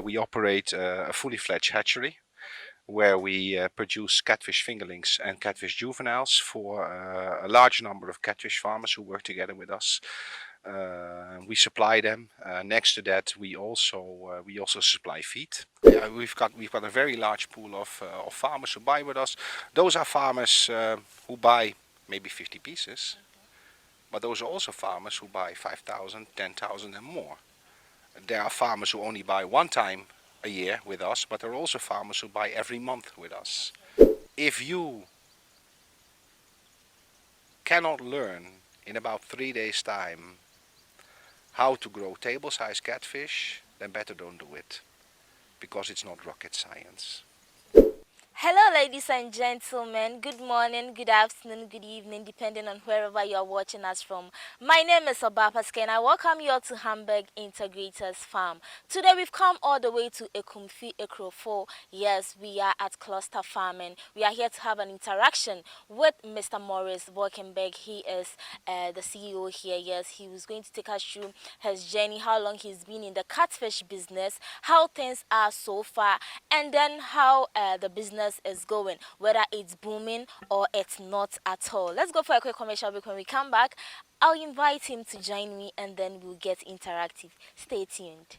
we operate a fully fledged hatchery where we produce catfish fingerlings and catfish juveniles for a large number of catfish farmers who work together with us. We supply them. Next to that, we also supply feed. Yeah, we've got a very large pool of farmers who buy with us. Those are farmers who buy maybe 50 pieces, but those are also farmers who buy 5,000, 10,000 and more. There are farmers who only buy one time a year with us, but there are also farmers who buy every month with us. If you cannot learn in about 3 days' time how to grow table-sized catfish, then better don't do it, because it's not rocket science. Hello, ladies and gentlemen. Good morning, good afternoon, good evening, depending on wherever you are watching us from. My name is Obapaske, and I welcome you all to Hamburg Integrators Farm. Today, we've come all the way to Ekumfi Ekrofo. Yes, we are at cluster farming. We are here to have an interaction with Mr. Morris Walkenberg. He is the CEO here. Yes, he was going to take us through his journey, how long he's been in the catfish business, how things are so far, and then how the business is going, whether it's booming or it's not at all. Let's go for a quick commercial break. When we come back, I'll invite him to join me and then we'll get interactive. Stay tuned.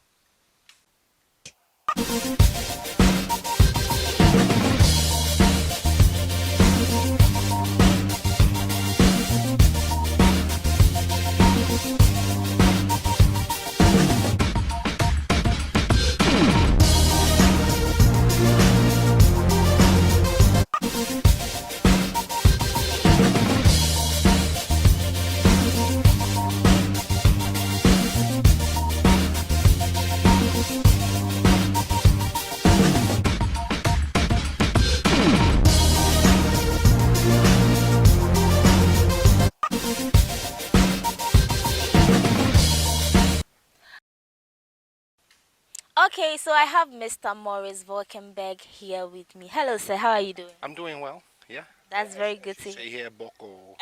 Okay, so I have Mr. Morris Volkenberg here with me. Hello, sir. How are you doing? I'm doing well, yeah. That's very good to Say here, Boko.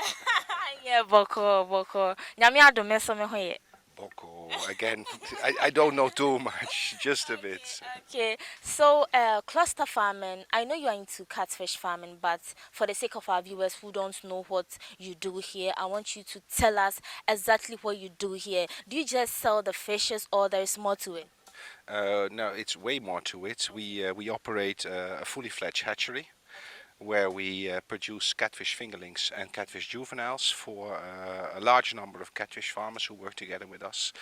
Yeah, Boko. Nyame adome so me ho ye. Boko. Again, I don't know too much, just a bit. Okay, so cluster farming. I know you are into catfish farming, but for the sake of our viewers who don't know what you do here, I want you to tell us exactly what you do here. Do you just sell the fishes, or there is more to it? No, it's way more to it. We operate a fully fledged hatchery where we produce catfish fingerlings and catfish juveniles for a large number of catfish farmers who work together with us.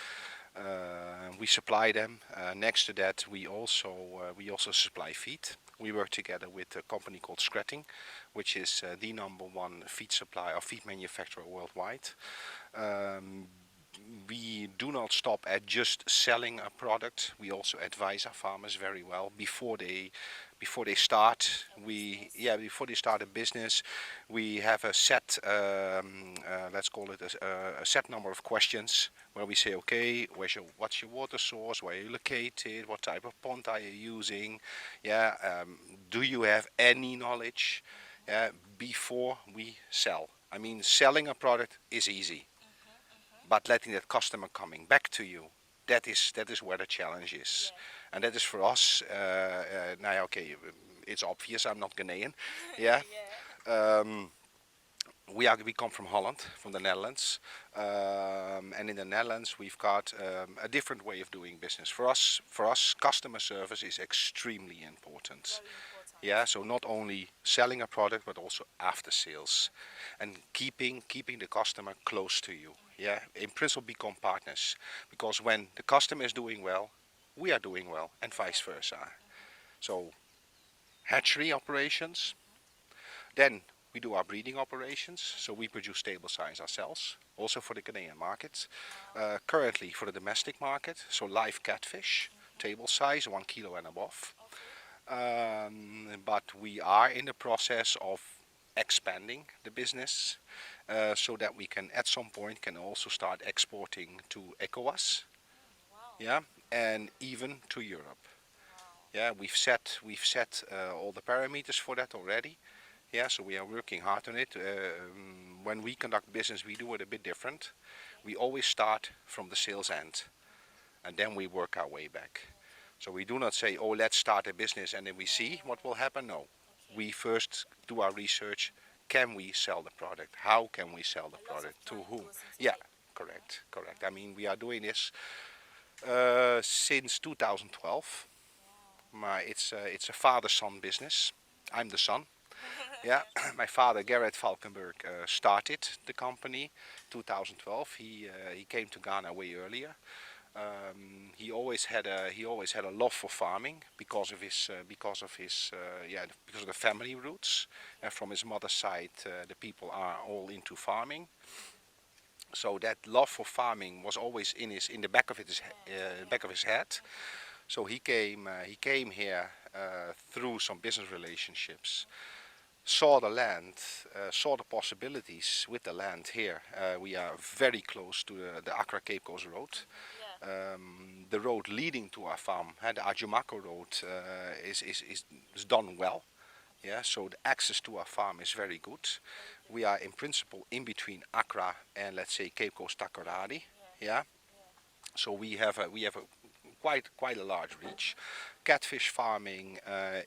We supply them. Next to that, we also supply feed. We work together with a company called Scratting, which is the #1 feed supplier or feed manufacturer worldwide. We do not stop at just selling a product. We also advise our farmers very well before they start. Before they start a business, we have a set, let's call it a set number of questions where we say, okay, what's your water source? Where are you located? What type of pond are you using? Do you have any knowledge before we sell? I mean, selling a product is easy, but letting that customer coming back to you, that is where the challenge is. And that is for us, now okay, it's obvious, I'm not Ghanaian, yeah. We come from Holland, from the Netherlands, and in the Netherlands we've got a different way of doing business. For us, customer service is extremely important. Yeah, so not only selling a product, but also after sales, and keeping the customer close to you. Yeah, in principle, become partners, because when the customer is doing well, we are doing well, and vice versa. So, hatchery operations. Then we do our breeding operations. So we produce table size ourselves, also for the Ghanaian market. Currently for the domestic market, so live catfish, table size 1 kilo and above. But we are in the process of expanding the business so that we can at some point can also start exporting to ECOWAS, yeah, and even to Europe. Yeah, we've set all the parameters for that already. Yeah, so we are working hard on it. When we conduct business, we do it a bit different. We always start from the sales end, and then we work our way back. So we do not say, oh, let's start a business and then we see what will happen. No, we first do our research. Can we sell the product? How can we sell the product? To whom? Yeah, correct, correct. I mean, we are doing this since 2012. It's a father-son business. I'm the son. Yeah, my father Gerrit Valkenburg started the company 2012. He came to Ghana way earlier. He always had a love for farming because of the family roots. From his mother's side, the people are all into farming. So that love for farming was always in the back of his head. So he came here through some business relationships, saw the land, saw the possibilities with the land here. We are very close to the Accra Cape Coast Road. The road leading to our farm, the Ajumako Road, is done well. Yeah, so the access to our farm is very good. We are in principle in between Accra and, let's say, Cape Coast Takoradi. Yeah, so we have a quite a large reach. Catfish farming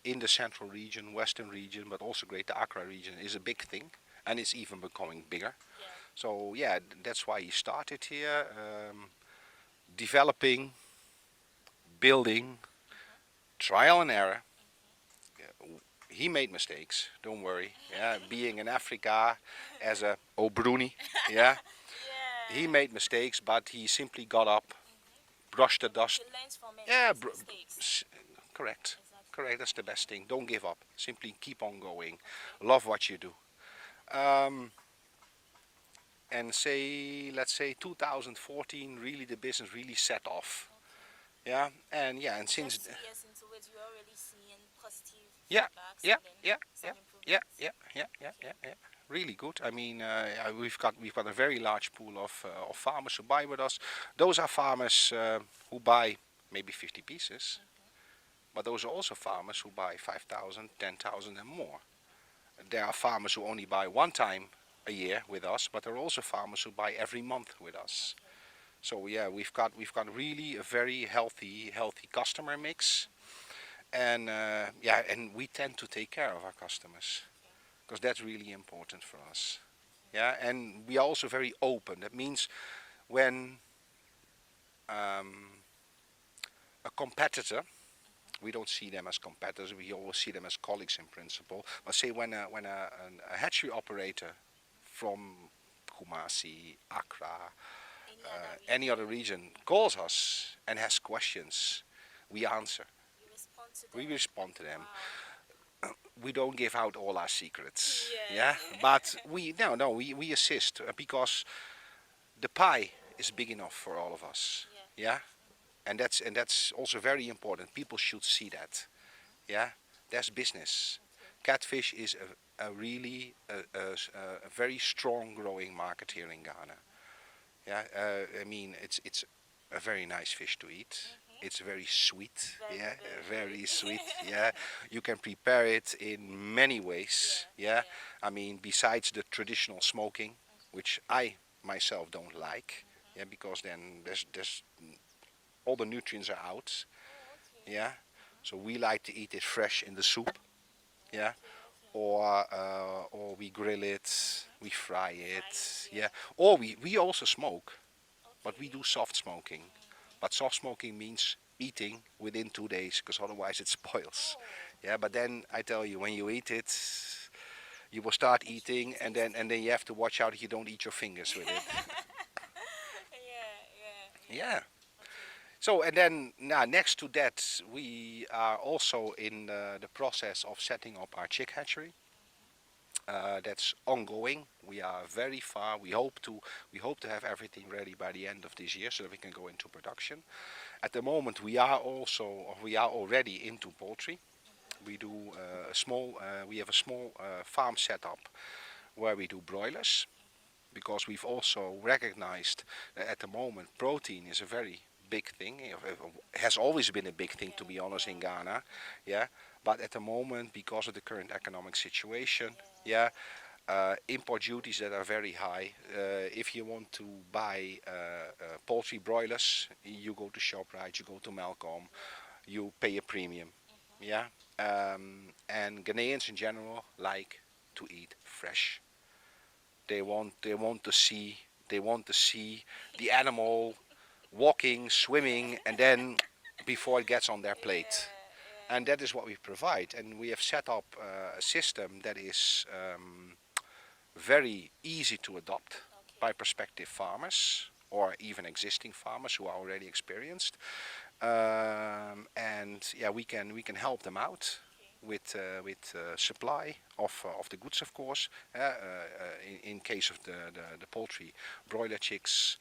in the central region, western region, but also Greater Accra region is a big thing, and it's even becoming bigger. So yeah, that's why he started here, developing, building, trial and error. He made mistakes, don't worry. Yeah, being in Africa as a O'Bruni, yeah, he made mistakes, but he simply got up, brushed the dust. Yeah, correct. Correct, that's the best thing. Don't give up. Simply keep on going. Love what you do. And let's say 2014, really the business really set off. Yeah, and since. Just 2 years into it, you're already seeing positive Yeah, feedbacks yeah, and then yeah, some yeah, improvements. yeah, yeah, yeah, yeah, yeah. Really good. I mean, we've got a very large pool of farmers who buy with us. Those are farmers who buy maybe 50 pieces, but those are also farmers who buy 5,000, 10,000 and more. There are farmers who only buy one time a year with us, but there are also farmers who buy every month with us. So yeah, we've got really a very healthy customer mix, and and we tend to take care of our customers because that's really important for us. Yeah, and we are also very open. That means when um, a competitor, we don't see them as competitors. We always see them as colleagues in principle. But say when a hatchery operator from Kumasi, Accra, any other region calls us and has questions, we answer. We respond to them. We don't give out all our secrets. Yeah, but we assist because the pie is big enough for all of us. Yeah, and that's also very important. People should see that. Yeah, that's business. Catfish is a really a very strong growing market here in Ghana. Yeah, I mean it's a very nice fish to eat. It's very sweet. Yeah, very sweet. Yeah, you can prepare it in many ways. Yeah, I mean besides the traditional smoking, which I myself don't like. Yeah, because then there's all the nutrients are out. Yeah, so we like to eat it fresh in the soup. Yeah, or we grill it, we fry it. Yeah, or we also smoke, but we do soft smoking. But soft smoking means eating within 2 days, because otherwise it spoils. Yeah, but then I tell you, when you eat it, you will start eating, and then you have to watch out you don't eat your fingers with it. Yeah. So and then now next to that, we are also in the process of setting up our chick hatchery. That's ongoing. We are very far. We hope to have everything ready by the end of this year so that we can go into production. At the moment, we are already into poultry. We do we have a small farm setup where we do broilers, because we've also recognized that at the moment protein is a very big thing. It has always been a big thing, to be honest, in Ghana. Yeah, but at the moment, because of the current economic situation, yeah, import duties that are very high. If you want to buy poultry broilers, you go to ShopRite, you go to Malcolm, you pay a premium. Yeah, and Ghanaians in general like to eat fresh. They want to see the animal walking, swimming, and then before it gets on their plate. And that is what we provide. And we have set up a system that is very easy to adopt by prospective farmers or even existing farmers who are already experienced. And yeah, we can help them out with supply of the goods, of course. In case of the poultry, broiler chicks,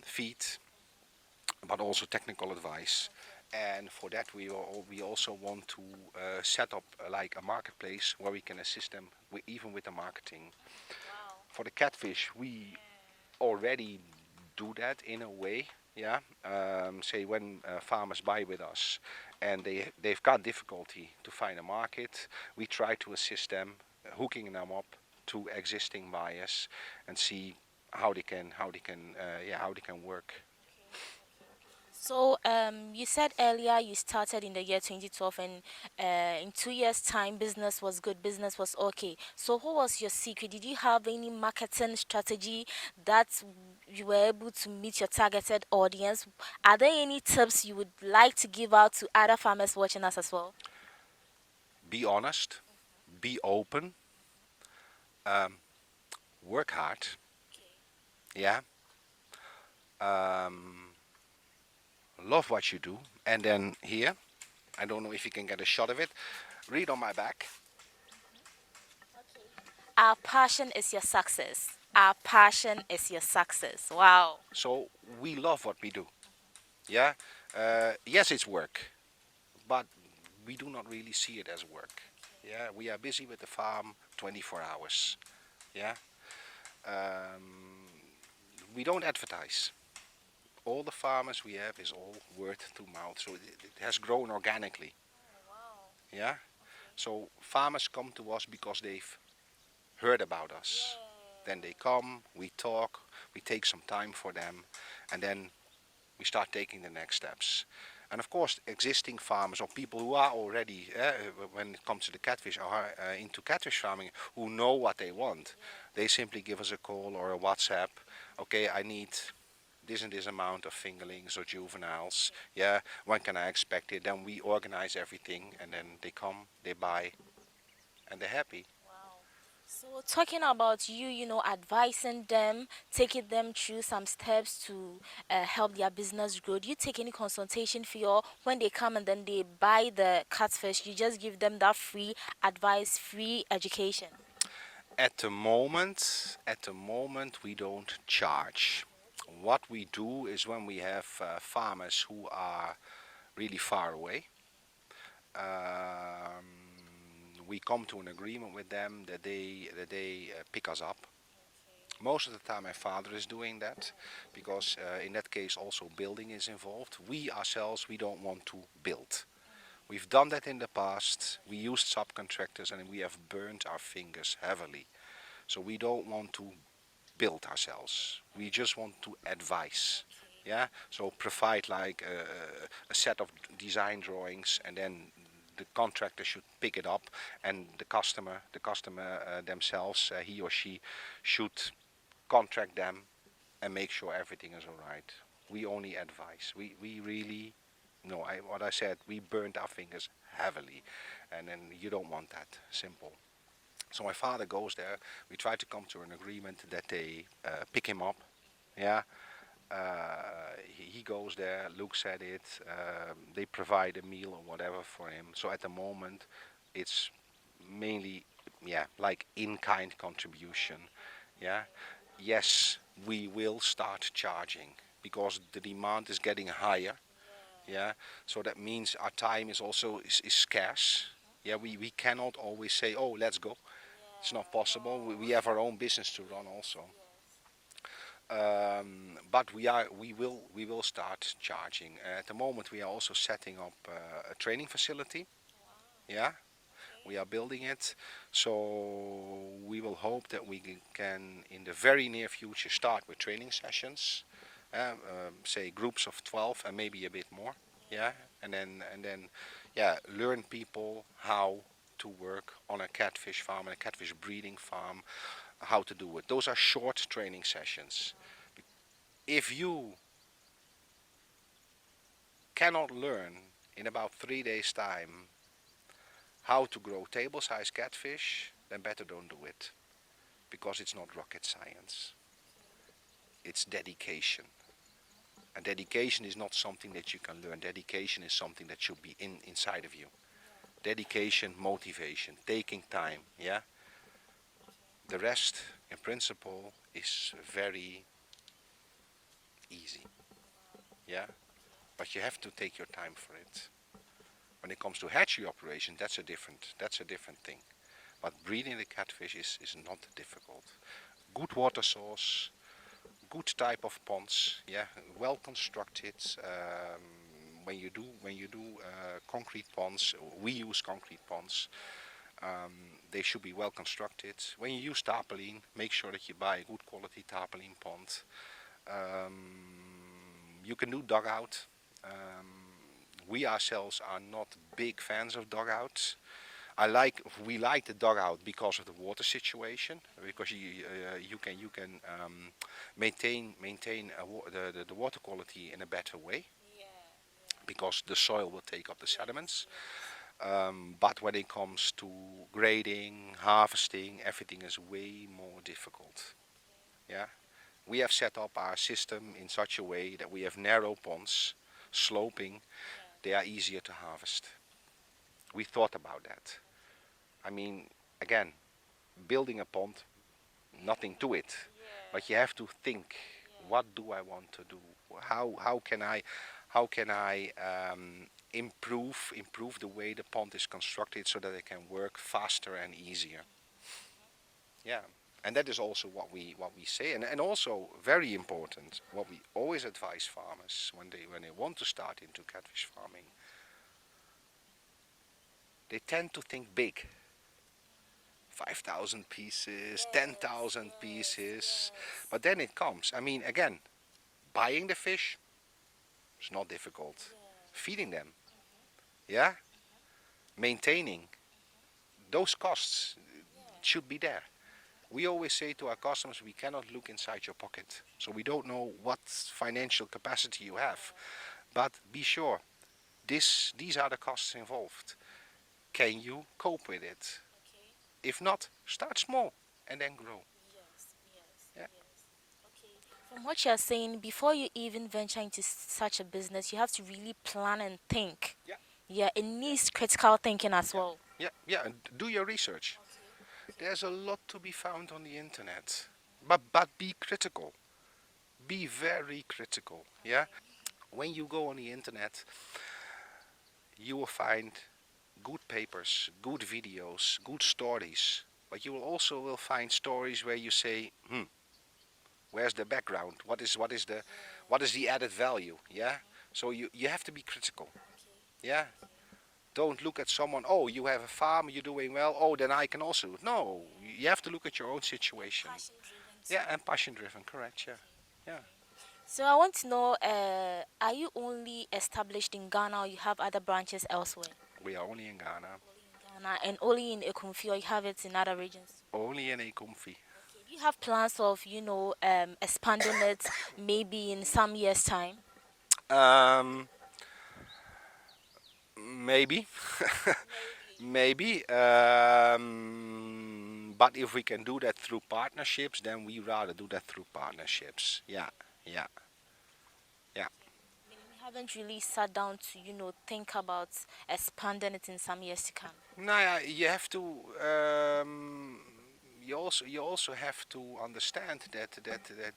feed, but also technical advice. And for that, we also want to set up like a marketplace where we can assist them even with the marketing. For the catfish, we already do that in a way. Yeah, say when farmers buy with us and they've got difficulty to find a market, we try to assist them, hooking them up to existing buyers and see how they can work. So, you said earlier you started in the year 2012, and in 2 years' time, business was good, business was okay. So, what was your secret? Did you have any marketing strategy that you were able to meet your targeted audience? Are there any tips you would like to give out to other farmers watching us as well? Be honest, be open, um, work hard. Yeah, um, love what you do, and then here, I don't know if you can get a shot of it. Read on my back. Our passion is your success. Our passion is your success. Wow. So we love what we do. Yeah. Yes, it's work, but we do not really see it as work. Yeah, we are busy with the farm 24 hours. Yeah. Um, we don't advertise. All the farmers we have is all word to mouth, so it has grown organically. Yeah. So farmers come to us because they've heard about us. Then they come, we talk, we take some time for them, and then we start taking the next steps. And of course, existing farmers or people who are already, when it comes to the catfish, are into catfish farming, who know what they want. They simply give us a call or a WhatsApp. Okay, I need this and this amount of fingerlings or juveniles. Yeah, when can I expect it? Then we organize everything, and then they come, they buy, and they're happy. So, talking about advising them, taking them through some steps to help their business grow. Do you take any consultation fee, or when they come and then they buy the catfish, you just give them that free advice, free education? At the moment, we don't charge. What we do is when we have farmers who are really far away, um, we come to an agreement with them that they pick us up. Most of the time, my father is doing that because in that case, also building is involved. We ourselves, we don't want to build. We've done that in the past. We used subcontractors and we have burned our fingers heavily. So we don't want to build ourselves. We just want to advise. Yeah. So provide like a set of design drawings, and then the contractor should pick it up, and the customer themselves, he or she, should contract them and make sure everything is all right. We only advise. We really, no, what I said, we burned our fingers heavily, and then you don't want that. Simple. So my father goes there. We try to come to an agreement that they pick him up. Yeah. He goes there, looks at it. They provide a meal or whatever for him. So at the moment, it's mainly, yeah, like in-kind contribution. Yeah. Yes, we will start charging because the demand is getting higher. Yeah. So that means our time is also is scarce. Yeah. We cannot always say, oh, let's go. It's not possible. We have our own business to run also. But we will start charging. At the moment, we are also setting up a training facility. Yeah, we are building it. So we will hope that we can, in the very near future, start with training sessions. Say groups of 12 and maybe a bit more. Yeah, and then yeah, learn people how to work on a catfish farm and a catfish breeding farm, how to do it. Those are short training sessions. If you cannot learn in about 3 days time how to grow table size catfish, then better don't do it, because it's not rocket science. It's dedication. And dedication is not something that you can learn. Dedication is something that should be inside of you. Dedication, motivation, taking time, yeah. The rest, in principle, is very easy, yeah. But you have to take your time for it. When it comes to hatchery operation, that's a different thing. But breeding the catfish is not difficult. Good water source, good type of ponds, yeah, well constructed. When you do concrete ponds, we use concrete ponds. They should be well constructed. When you use tarpaulin, make sure that you buy a good quality tarpaulin pond. You can do dugout. We ourselves are not big fans of dugouts. We like the dugout because of the water situation, because you can maintain the water quality in a better way, because the soil will take up the sediments. But when it comes to grading, harvesting, everything is way more difficult. Yeah, we have set up our system in such a way that we have narrow ponds, sloping. They are easier to harvest. We thought about that. I mean, again, building a pond, nothing to it, but you have to think, what do I want to do? How can I improve the way the pond is constructed so that it can work faster and easier? Yeah, and that is also what we say, and also very important, what we always advise farmers when they want to start into catfish farming. They tend to think big. 5,000 pieces, 10,000 pieces, but then it comes. I mean, again, buying the fish is not difficult. Feeding them, yeah, maintaining, those costs should be there. We always say to our customers, we cannot look inside your pocket, so we don't know what financial capacity you have. But be sure, these are the costs involved. Can you cope with it? If not, start small and then grow. Yeah. From what you're saying, before you even venture into such a business, you have to really plan and think. Yeah. Yeah, it needs critical thinking as well. Yeah, and do your research. There's a lot to be found on the internet, but be critical. Be very critical. Yeah. When you go on the internet, you will find good papers, good videos, good stories. But you will also find stories where you say, where's the background? What is the added value? Yeah. So you have to be critical. Yeah. Don't look at someone. Oh, you have a farm, you're doing well. Oh, then I can also. No, you have to look at your own situation. Yeah, and passion driven. Correct. Yeah. Yeah. So I want to know, are you only established in Ghana or you have other branches elsewhere? We are only in Ghana. Ghana and only in Ekumfi, or you have it in other regions? Only in a comfy. Do you have plans of, expanding it maybe in some years' time? Um, maybe, maybe. But if we can do that through partnerships, then we rather do that through partnerships. Yeah, yeah, yeah. You haven't really sat down to, think about expanding it in some years to come. No, yeah, you have to. You also have to understand that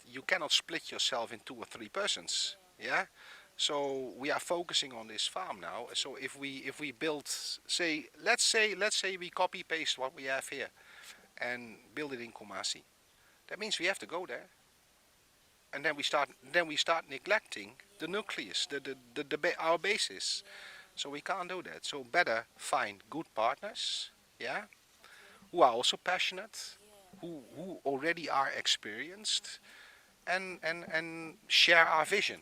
you cannot split yourself in 2 or 3 persons. Yeah. So we are focusing on this farm now. So if we build, let's say we copy paste what we have here and build it in Kumasi, that means we have to go there, and then we start neglecting the nucleus, our basis. So we can't do that. So better find good partners, yeah, who are also passionate, who already are experienced, and share our vision.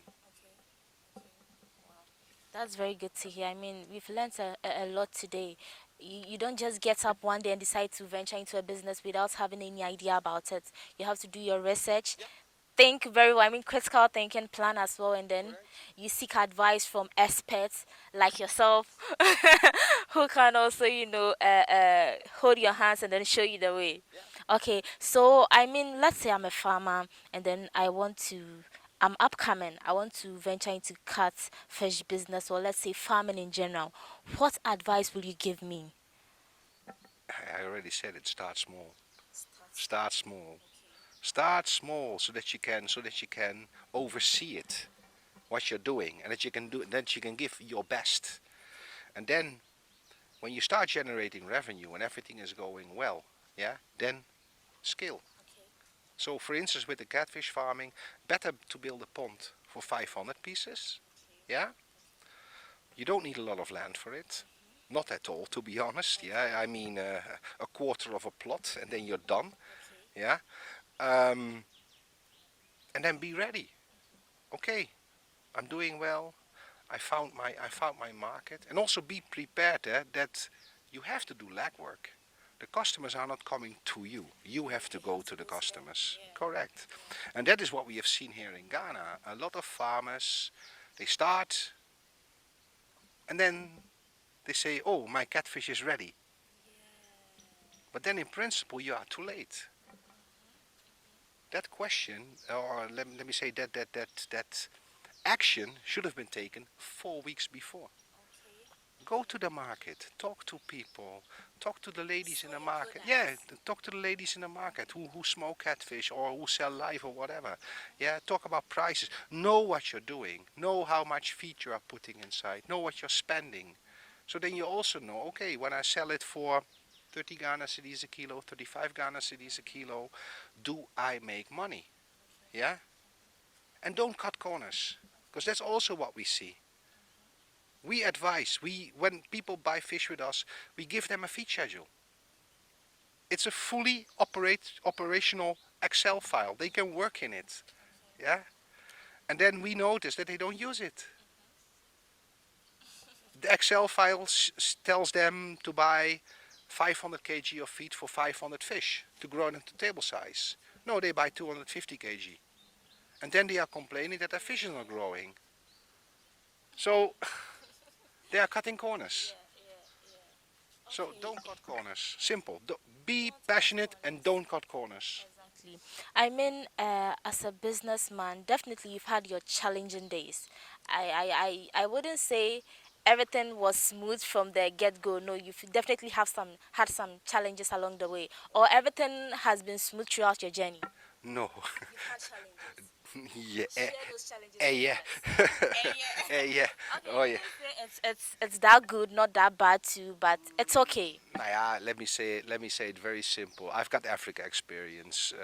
That's very good to hear. I mean, we've learned a lot today. You don't just get up one day and decide to venture into a business without having any idea about it. You have to do your research, think very well. I mean, critical thinking, plan as well, and then you seek advice from experts like yourself, who can also, hold your hands and then show you the way. Okay, so I mean, let's say I'm a farmer and then I'm upcoming. I want to venture into catfish business or let's say farming in general. What advice will you give me? I already said it. Start small. Start small. Start small so that you can oversee it, what you're doing, and that you can give your best. And then when you start generating revenue and everything is going well, yeah, then scale. So for instance, with the catfish farming, better to build a pond for 500 pieces. Yeah, you don't need a lot of land for it. Not at all, to be honest. Yeah, I mean a quarter of a plot, and then you're done. Yeah, um, and then be ready. Okay, I'm doing well. I found my market, and also be prepared that you have to do legwork. The customers are not coming to you. You have to go to the customers. Correct. And that is what we have seen here in Ghana. A lot of farmers, they start and then they say, "Oh, my catfish is ready." But then in principle, you are too late. That question, or let me say that action should have been taken 4 weeks before. Go to the market, talk to people, talk to the ladies in the market. Yeah, talk to the ladies in the market who smoke catfish or who sell live or whatever. Yeah, talk about prices. Know what you're doing. Know how much feed you are putting inside. Know what you're spending. So then you also know, okay, when I sell it for 30 Ghana cedis a kilo, 35 Ghana cedis a kilo, do I make money? Yeah? And don't cut corners, because that's also what we see. We advise, when people buy fish with us, we give them a feed schedule. It's a fully operational Excel file. They can work in it. Yeah? And then we notice that they don't use it. The Excel file tells them to buy 500 kg of feed for 500 fish to grow it into table size. No, they buy 250 kg. And then they are complaining that their fish is not growing. So they are cutting corners. So don't cut corners. Simple. Be passionate and don't cut corners. Exactly. I mean, as a businessman, definitely you've had your challenging days. I wouldn't say everything was smooth from the get-go. No, you've definitely have had some challenges along the way, or everything has been smooth throughout your journey. No. You've had challenges. Yeah. Share those challenges Yeah. with us. Yeah. Yeah. Okay, Oh you yeah. can say it's that good, not that bad too, but it's okay. Yeah, let me say it very simple. I've got Africa experience.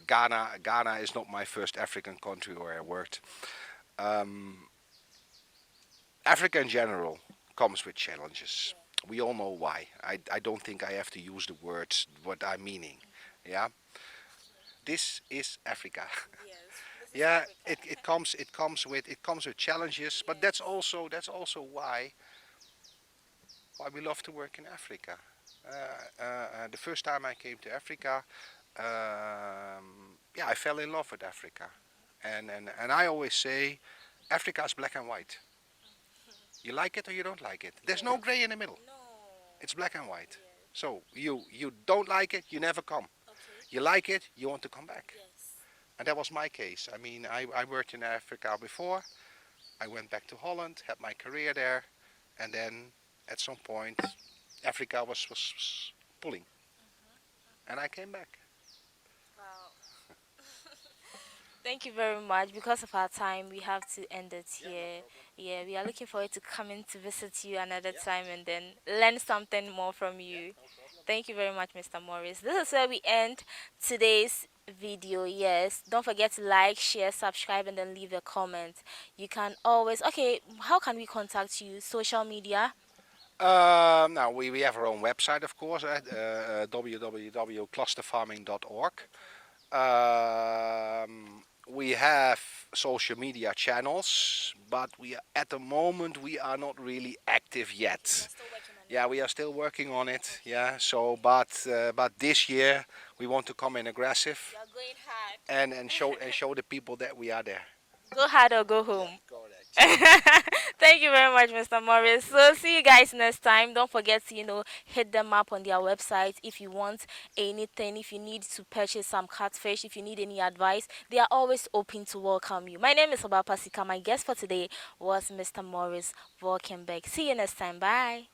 Ghana is not my first African country where I worked. Um, Africa in general comes with challenges. We all know why. I don't think I have to use the words what I'm meaning. Yeah, this is Africa. Yeah, it comes with challenges, but that's also why we love to work in Africa. The first time I came to Africa, yeah, I fell in love with Africa, and I always say, Africa is black and white. You like it or you don't like it. There's no gray in the middle. It's black and white. So you don't like it, you never come. You like it, you want to come back. And that was my case. I mean, I worked in Africa before. I went back to Holland, had my career there, and then at some point, Africa was pulling, and I came back. Thank you very much. Because of our time, we have to end it here. Yeah, we are looking forward to coming to visit you another time and then learn something more from you. Thank you very much, Mr. Morris. This is where we end today's video. Yes, don't forget to like, share, subscribe, and then leave a comment. You can always, okay, how can we contact you? Social media? Now we have our own website, of course, at www.clusterfarming.org. We have social media channels, but at the moment we are not really active yet. Yeah, we are still working on it. Yeah, so but this year we want to come in aggressive You're going hard. and show the people that we are there. Go hard or go home. Correct. Thank you very much, Mr. Morris. So see you guys next time. Don't forget to, hit them up on their website if you want anything, if you need to purchase some catfish, if you need any advice. They are always open to welcome you. My name is Obapasika. My guest for today was Mr. Morris Volkenberg. See you next time. Bye.